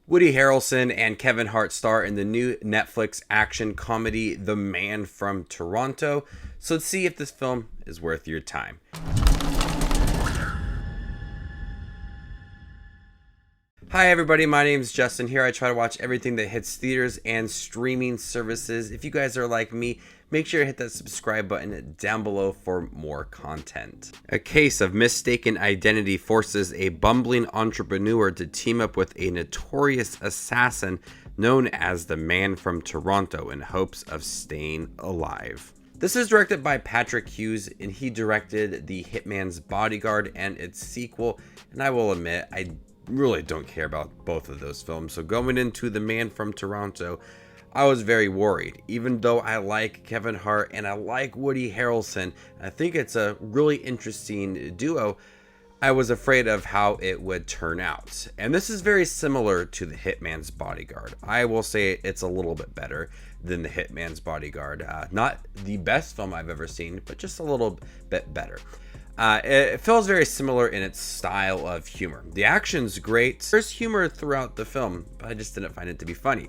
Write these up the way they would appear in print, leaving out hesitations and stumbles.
Woody Harrelson and Kevin Hart star in the new Netflix action comedy The Man from Toronto. So let's see if this film is worth your time. Hi everybody, my name is Justin here. I try to watch everything that hits theaters and streaming services. If you guys are like me, make sure to hit that subscribe button down below for more content. A case of mistaken identity forces a bumbling entrepreneur to team up with a notorious assassin known as the Man from Toronto in hopes of staying alive. This is directed by Patrick Hughes, and he directed The Hitman's Bodyguard and its sequel, and I will admit, I really don't care about both of those films. So going into The Man from Toronto, I was very worried. Even though I like Kevin Hart and I like Woody Harrelson, I think it's a really interesting duo, I was afraid of how it would turn out. And this is very similar to The Hitman's Bodyguard. I will say it's a little bit better than The Hitman's Bodyguard. Not the best film I've ever seen, but just a little bit better. It feels very similar in its style of humor. The action's great. There's humor throughout the film, but I just didn't find it to be funny.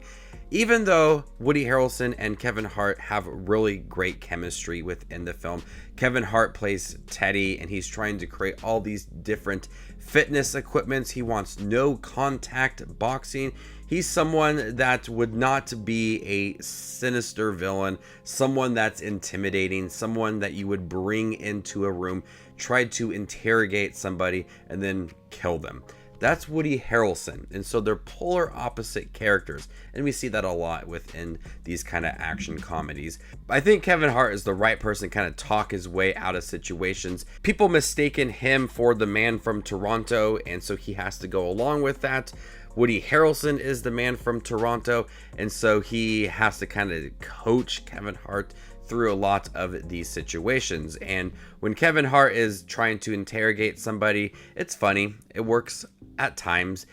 Even though Woody Harrelson and Kevin Hart have really great chemistry within the film, Kevin Hart plays Teddy and he's trying to create all these different fitness equipments. He wants no contact boxing. He's someone that would not be a sinister villain, someone that's intimidating, someone that you would bring into a room, try to interrogate somebody, and then kill them. That's Woody Harrelson, and so they're polar opposite characters, and we see that a lot within these kind of action comedies. I think Kevin Hart is the right person to kind of talk his way out of situations. People mistaken him for the Man from Toronto, and so he has to go along with that. Woody Harrelson is the Man from Toronto, and so he has to kind of coach Kevin Hart through a lot of these situations. And when Kevin Hart is trying to interrogate somebody, it's funny. It works at times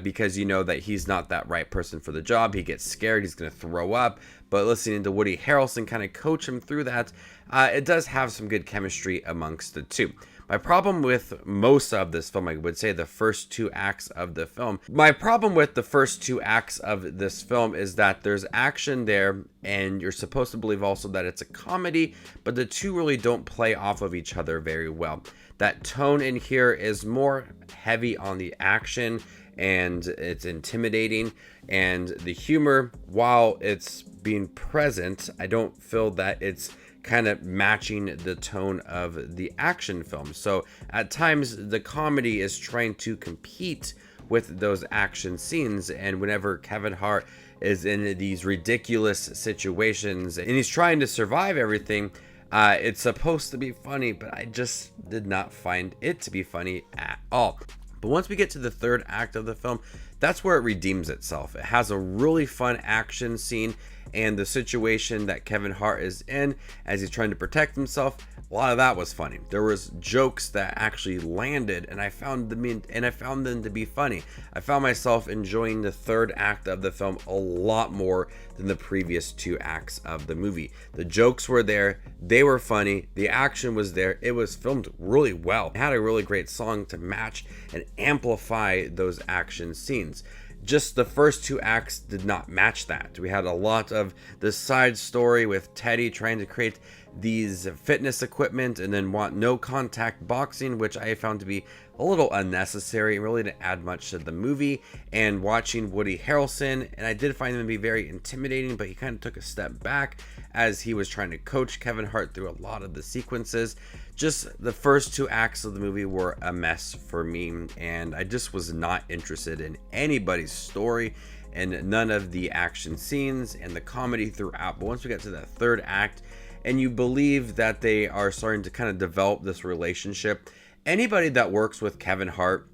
because you know that he's not that right person for the job. He gets scared, he's going to throw up. But listening to Woody Harrelson kind of coach him through that, it does have some good chemistry amongst the two. My problem with most of this film, I would say the first two acts of the film. My problem with the first two acts of this film is that there's action there and you're supposed to believe also that it's a comedy, but the two really don't play off of each other very well. That tone in here is more heavy on the action and it's intimidating, and the humor, while it's being present, I don't feel that it's kind of matching the tone of the action film. So at times the comedy is trying to compete with those action scenes, and whenever Kevin Hart is in these ridiculous situations and he's trying to survive everything, it's supposed to be funny, but I just did not find it to be funny at all. But once we get to the third act of the film, that's where it redeems itself. It has a really fun action scene, and the situation that Kevin Hart is in as he's trying to protect himself, a lot of that was funny. There was jokes that actually landed, and I found them to be funny. I found myself enjoying the third act of the film a lot more than the previous two acts of the movie. The jokes were there, they were funny, the action was there, it was filmed really well. It had a really great song to match and amplify those action scenes. Just the first two acts did not match that. We had a lot of the side story with Teddy trying to create these fitness equipment and then want no contact boxing, which I found to be a little unnecessary and really didn't add much to the movie. And watching Woody Harrelson, and I did find him to be very intimidating, but he kind of took a step back as he was trying to coach Kevin Hart through a lot of the sequences. Just the first two acts of the movie were a mess for me, and I just was not interested in anybody's story and none of the action scenes and the comedy throughout. But once we get to that third act and you believe that they are starting to kind of develop this relationship, anybody that works with Kevin Hart,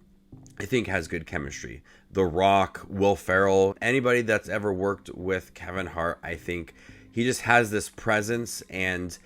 I think, has good chemistry. The Rock, Will Ferrell, anybody that's ever worked with Kevin Hart, I think he just has this presence, and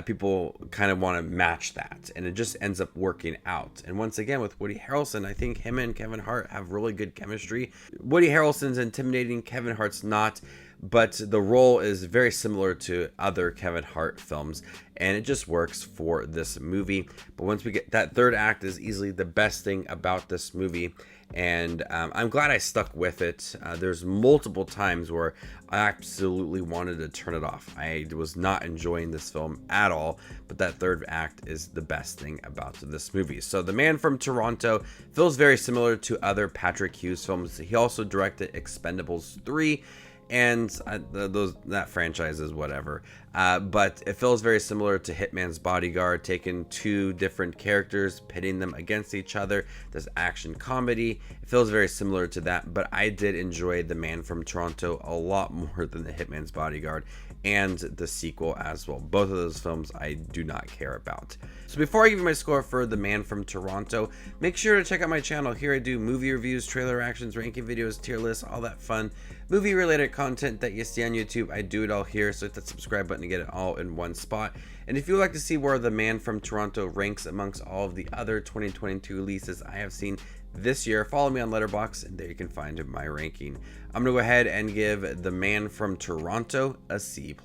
people kind of want to match that, and it just ends up working out. And once again, with Woody Harrelson, I think him and Kevin Hart have really good chemistry. Woody Harrelson's intimidating, Kevin Hart's not, but the role is very similar to other Kevin Hart films, and it just works for this movie. But once we get that third act is easily the best thing about this movie, and I'm glad I stuck with it. There's multiple times where I absolutely wanted to turn it off. I was not enjoying this film at all, but that third act is the best thing about this movie. So The Man from Toronto feels very similar to other Patrick Hughes films. He also directed Expendables 3, and that franchise is whatever. But it feels very similar to Hitman's Bodyguard, taking two different characters, pitting them against each other. There's action comedy. It feels very similar to that, but I did enjoy The Man from Toronto a lot more than the Hitman's Bodyguard and the sequel as well. Both of those films I do not care about. So before I give you my score for The Man from Toronto, make sure to check out my channel. Here I do movie reviews, trailer reactions, ranking videos, tier lists, all that fun movie related content that you see on YouTube. I do it all here, so hit that subscribe button to get it all in one spot. And if you would like to see where The Man from Toronto ranks amongst all of the other 2022 releases I have seen this year, follow me on Letterboxd, and there you can find my ranking. I'm gonna go ahead and give The Man from Toronto a C+.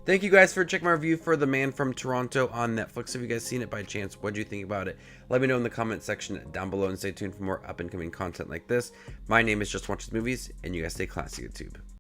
Thank you guys for checking my review for The Man from Toronto on Netflix. Have you guys seen it by chance? What do you think about it? Let me know in the comment section down below, and stay tuned for more up and coming content like this. My name is Just Watches Movies, and you guys stay classy, YouTube.